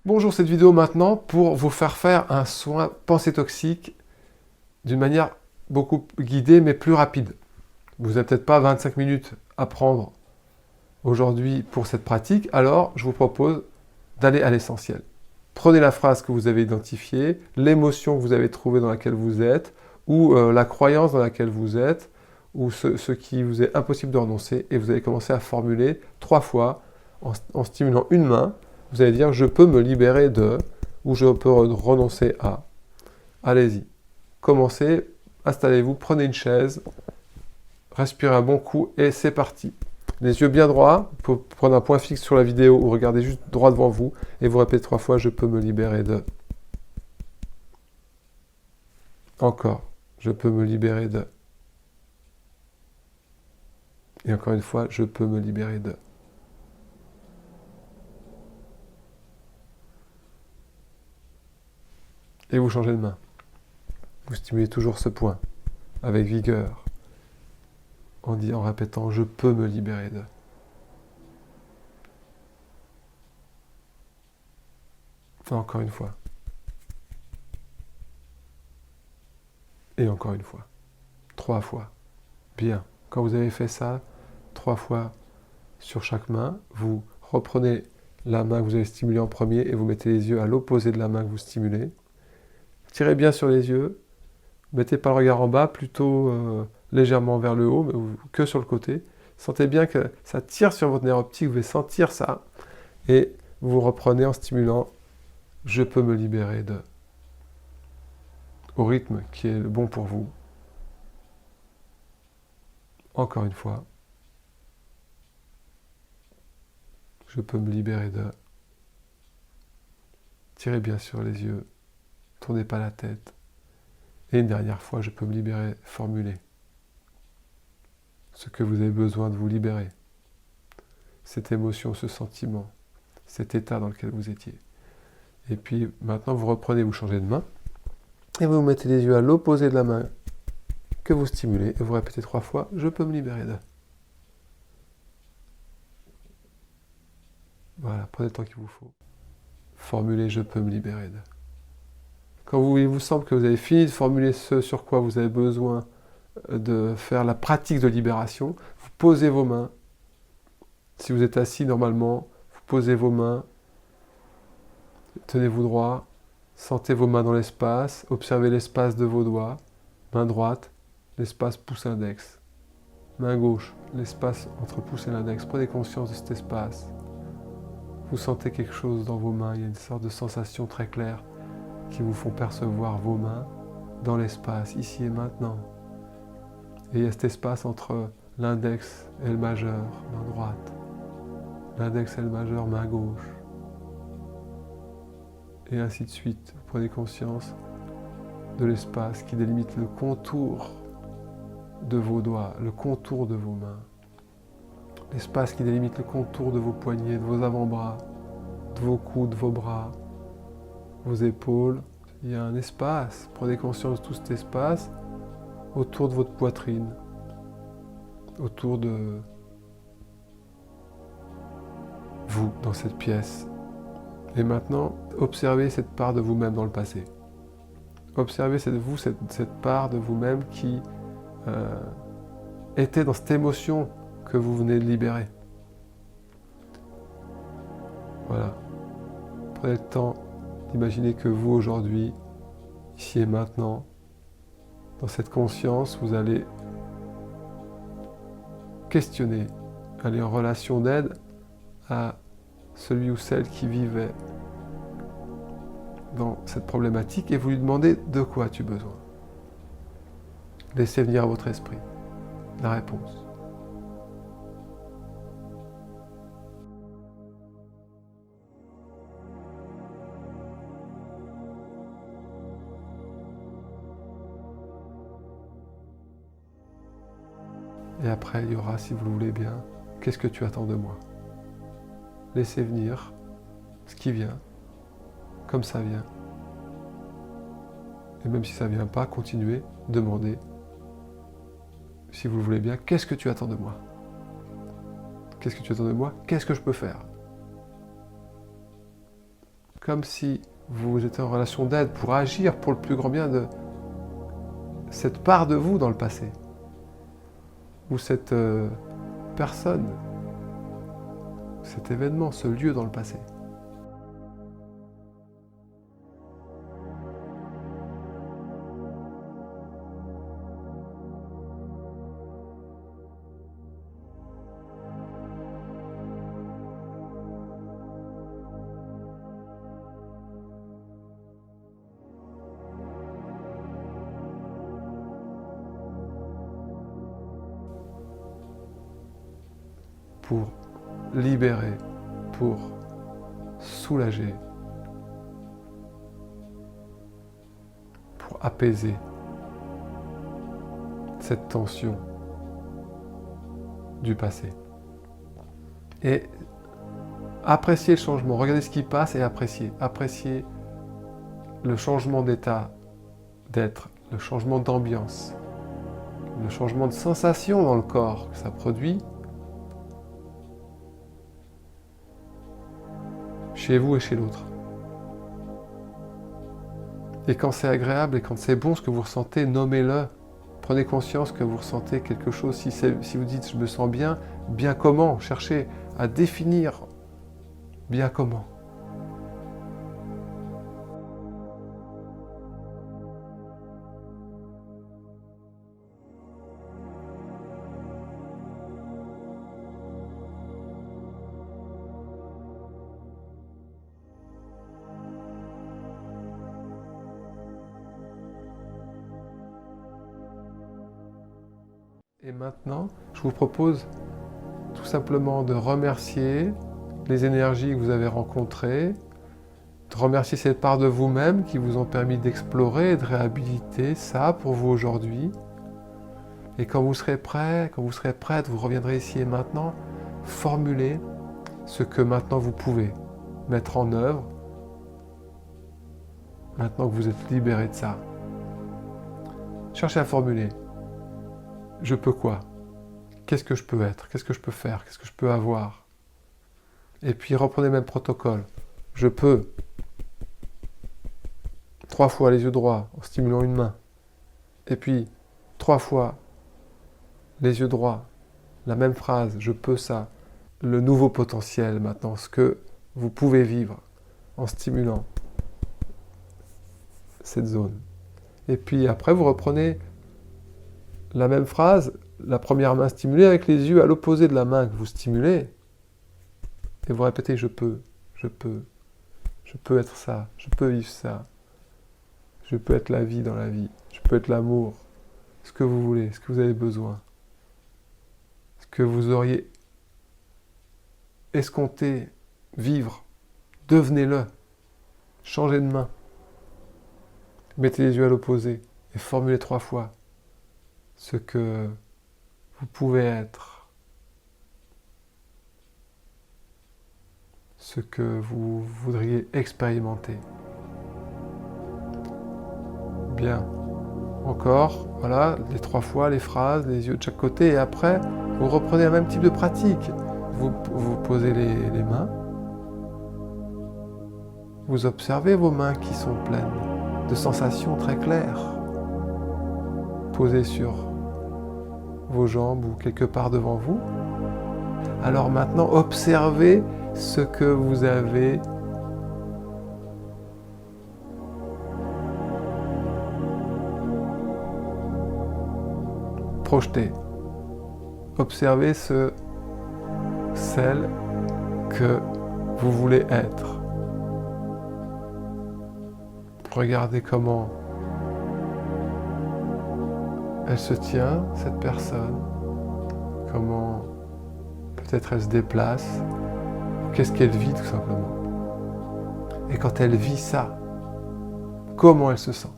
Bonjour, cette vidéo maintenant pour vous faire un soin pensée toxique d'une manière beaucoup guidée mais plus rapide. Vous n'avez peut-être pas 25 minutes à prendre aujourd'hui pour cette pratique, alors je vous propose d'aller à l'essentiel. Prenez la phrase que vous avez identifiée, l'émotion que vous avez trouvée dans laquelle vous êtes, ou la croyance dans laquelle vous êtes, ou ce qui vous est impossible de renoncer, et vous allez commencer à formuler 3 fois en stimulant une main. Vous allez dire « je peux me libérer de » ou « je peux renoncer à ». Allez-y. Commencez, installez-vous, prenez une chaise, respirez un bon coup et c'est parti. Les yeux bien droits, vous pouvez prendre un point fixe sur la vidéo ou regardez juste droit devant vous et vous répétez 3 fois « je peux me libérer de ». Encore, je peux me libérer de. Et encore une fois, je peux me libérer de. Et vous changez de main. Vous stimulez toujours ce point, avec vigueur, en répétant « je peux me libérer de ». Enfin, encore une fois. Et encore une fois. 3 fois. Bien. Quand vous avez fait ça, 3 fois sur chaque main, vous reprenez la main que vous avez stimulée en premier et vous mettez les yeux à l'opposé de la main que vous stimulez. Tirez bien sur les yeux. Mettez pas le regard en bas, plutôt légèrement vers le haut, mais que sur le côté. Sentez bien que ça tire sur votre nerf optique, vous allez sentir ça. Et vous reprenez en stimulant « je peux me libérer de » au rythme qui est bon pour vous. Encore une fois. Je peux me libérer de. Tirez bien sur les yeux. Tournez pas la tête. Et une dernière fois, je peux me libérer, formuler ce que vous avez besoin de vous libérer. Cette émotion, ce sentiment, cet état dans lequel vous étiez. Et puis maintenant, vous reprenez, vous changez de main. Et vous mettez les yeux à l'opposé de la main que vous stimulez. Et vous répétez 3 fois, je peux me libérer de. Voilà, prenez le temps qu'il vous faut. Formulez, je peux me libérer de. Quand il vous semble que vous avez fini de formuler ce sur quoi vous avez besoin de faire la pratique de libération, vous posez vos mains. Si vous êtes assis normalement, vous posez vos mains, tenez-vous droit, sentez vos mains dans l'espace, observez l'espace de vos doigts, main droite, l'espace pouce-index, main gauche, l'espace entre pouce et l'index, prenez conscience de cet espace. Vous sentez quelque chose dans vos mains, il y a une sorte de sensation très claire qui vous font percevoir vos mains dans l'espace, ici et maintenant. Et il y a cet espace entre l'index et le majeur, main droite, l'index et le majeur, main gauche. Et ainsi de suite. Vous prenez conscience de l'espace qui délimite le contour de vos doigts, le contour de vos mains. L'espace qui délimite le contour de vos poignets, de vos avant-bras, de vos coudes, de vos bras, vos épaules. Il y a un espace. Prenez conscience de tout cet espace autour de votre poitrine, autour de vous dans cette pièce. Et maintenant, observez cette part de vous-même dans le passé. Observez cette part de vous-même qui était dans cette émotion que vous venez de libérer. Voilà. Prenez le temps d'imaginer que vous, aujourd'hui, ici et maintenant, dans cette conscience, vous allez questionner, aller en relation d'aide à celui ou celle qui vivait dans cette problématique et vous lui demandez de quoi as-tu besoin. Laissez venir à votre esprit la réponse. Et après, il y aura, si vous le voulez bien, qu'est-ce que tu attends de moi? Laissez venir ce qui vient, comme ça vient. Et même si ça ne vient pas, continuez, demandez, si vous le voulez bien, qu'est-ce que tu attends de moi? Qu'est-ce que tu attends de moi? Qu'est-ce que je peux faire? comme si vous êtes en relation d'aide pour agir pour le plus grand bien de cette part de vous dans le passé, ou cette personne, cet événement, ce lieu dans le passé. Pour libérer, pour soulager, pour apaiser cette tension du passé. Et apprécier le changement, regardez ce qui passe et apprécier le changement d'état d'être, le changement d'ambiance, le changement de sensation dans le corps que ça produit, chez vous et chez l'autre. Et quand c'est agréable et quand c'est bon ce que vous ressentez, nommez-le. Prenez conscience que vous ressentez quelque chose. Si vous dites « je me sens bien », bien comment? Cherchez à définir bien comment. Et maintenant, je vous propose tout simplement de remercier les énergies que vous avez rencontrées, de remercier cette part de vous-même qui vous ont permis d'explorer et de réhabiliter ça pour vous aujourd'hui. Et quand vous serez prêt, quand vous serez prête, vous reviendrez ici et maintenant, formuler ce que maintenant vous pouvez mettre en œuvre, maintenant que vous êtes libéré de ça. Cherchez à formuler. Je peux quoi? Qu'est-ce que je peux être? Qu'est-ce que je peux faire? Qu'est-ce que je peux avoir? Et puis reprenez le même protocole. Je peux. 3 fois les yeux droits en stimulant une main. Et puis 3 fois les yeux droits. La même phrase. Je peux ça. Le nouveau potentiel maintenant. Ce que vous pouvez vivre en stimulant cette zone. Et puis après vous reprenez la même phrase, la première main stimulée avec les yeux à l'opposé de la main que vous stimulez. Et vous répétez, je peux être ça, je peux vivre ça. Je peux être la vie dans la vie, je peux être l'amour, ce que vous voulez, ce que vous avez besoin. Ce que vous auriez escompté, vivre, devenez-le. Changez de main. Mettez les yeux à l'opposé et formulez 3 fois ce que vous pouvez être, ce que vous voudriez expérimenter. Bien. Encore, voilà, les 3 fois, les phrases, les yeux de chaque côté, et après, vous reprenez le même type de pratique. Vous posez les mains, vous observez vos mains qui sont pleines de sensations très claires, posées sur vos jambes ou quelque part devant vous. Alors maintenant, observez ce que vous avez projeté. Observez celle que vous voulez être. Regardez comment elle se tient, cette personne, comment peut-être elle se déplace, qu'est-ce qu'elle vit tout simplement. Et quand elle vit ça, comment elle se sent?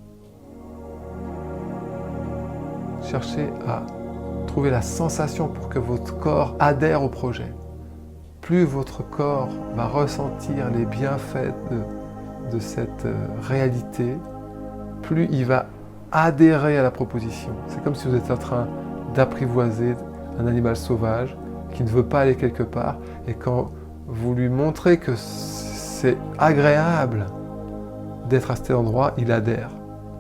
Cherchez à trouver la sensation pour que votre corps adhère au projet. Plus votre corps va ressentir les bienfaits de cette réalité, plus il va adhérer à la proposition. C'est comme si vous êtes en train d'apprivoiser un animal sauvage qui ne veut pas aller quelque part, et quand vous lui montrez que c'est agréable d'être à cet endroit, il adhère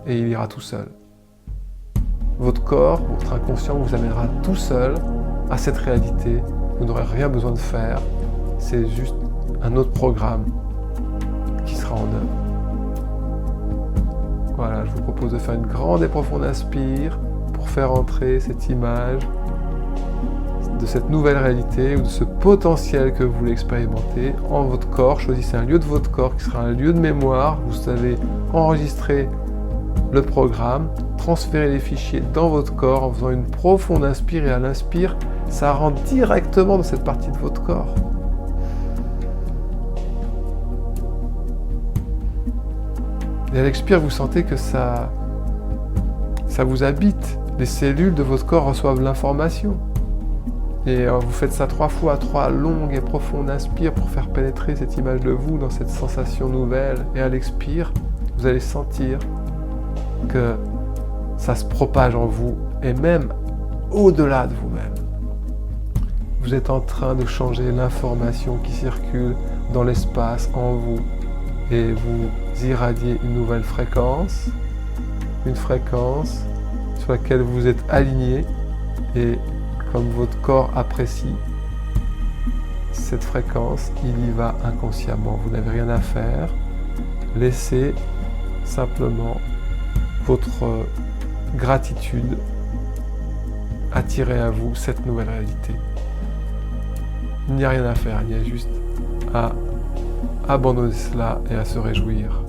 et il ira tout seul. Votre corps, votre inconscient vous amènera tout seul à cette réalité. Vous n'aurez rien besoin de faire. C'est juste un autre programme qui sera en œuvre. Voilà, je vous propose de faire une grande et profonde inspire pour faire entrer cette image de cette nouvelle réalité ou de ce potentiel que vous voulez expérimenter en votre corps. Choisissez un lieu de votre corps qui sera un lieu de mémoire. Vous savez enregistrer le programme, transférer les fichiers dans votre corps en faisant une profonde inspire, et à l'inspire, ça rentre directement dans cette partie de votre corps. Et à l'expire, vous sentez que ça vous habite. Les cellules de votre corps reçoivent l'information. Et vous faites ça 3 fois, 3 longues et profondes inspires pour faire pénétrer cette image de vous dans cette sensation nouvelle. Et à l'expire, vous allez sentir que ça se propage en vous et même au-delà de vous-même. Vous êtes en train de changer l'information qui circule dans l'espace en vous et vous irradiez une nouvelle fréquence, une fréquence sur laquelle vous êtes aligné, et comme votre corps apprécie cette fréquence, il y va inconsciemment. Vous n'avez rien à faire. Laissez simplement votre gratitude attirer à vous cette nouvelle réalité. Il n'y a rien à faire, il y a juste à abandonner cela et à se réjouir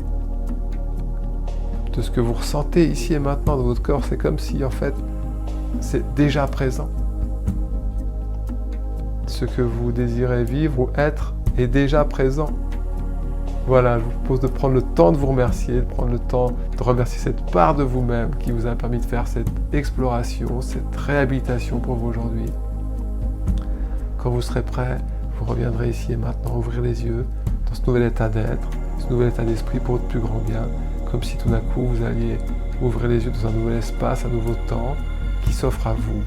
de ce que vous ressentez ici et maintenant dans votre corps. C'est comme si en fait c'est déjà présent. Ce que vous désirez vivre ou être est déjà présent. Voilà, je vous propose de prendre le temps de vous remercier, de prendre le temps de remercier cette part de vous-même qui vous a permis de faire cette exploration, cette réhabilitation pour vous aujourd'hui. Quand vous serez prêt, vous reviendrez ici et maintenant ouvrir les yeux dans ce nouvel état d'être, ce nouvel état d'esprit pour votre plus grand bien, comme si tout d'un coup vous alliez ouvrir les yeux dans un nouvel espace, un nouveau temps qui s'offre à vous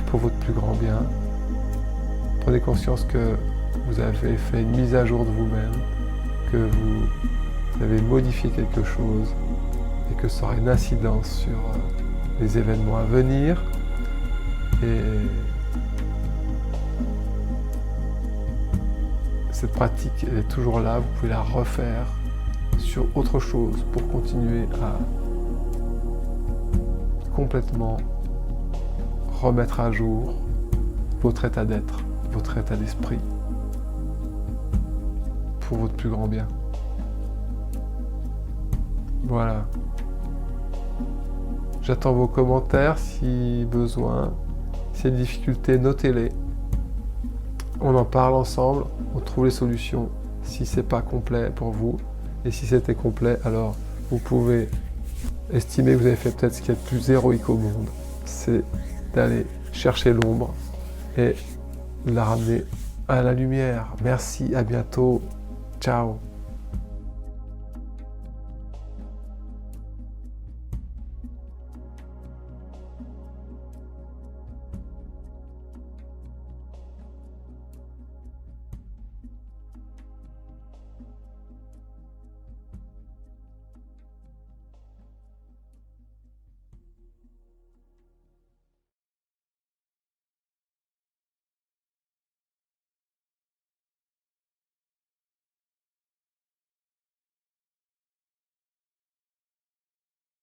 pour votre plus grand bien. Prenez conscience que vous avez fait une mise à jour de vous-même, que vous avez modifié quelque chose et que ça aura une incidence sur les événements à venir. Et cette pratique, elle est toujours là, vous pouvez la refaire sur autre chose pour continuer à complètement remettre à jour votre état d'être, votre état d'esprit, pour votre plus grand bien. Voilà. J'attends vos commentaires si besoin. S'il y a des difficultés, notez-les. On en parle ensemble, on trouve les solutions si c'est pas complet pour vous. Et si c'était complet, alors vous pouvez estimer que vous avez fait peut-être ce qu'il y a de plus héroïque au monde. C'est d'aller chercher l'ombre et la ramener à la lumière. Merci, à bientôt. Ciao.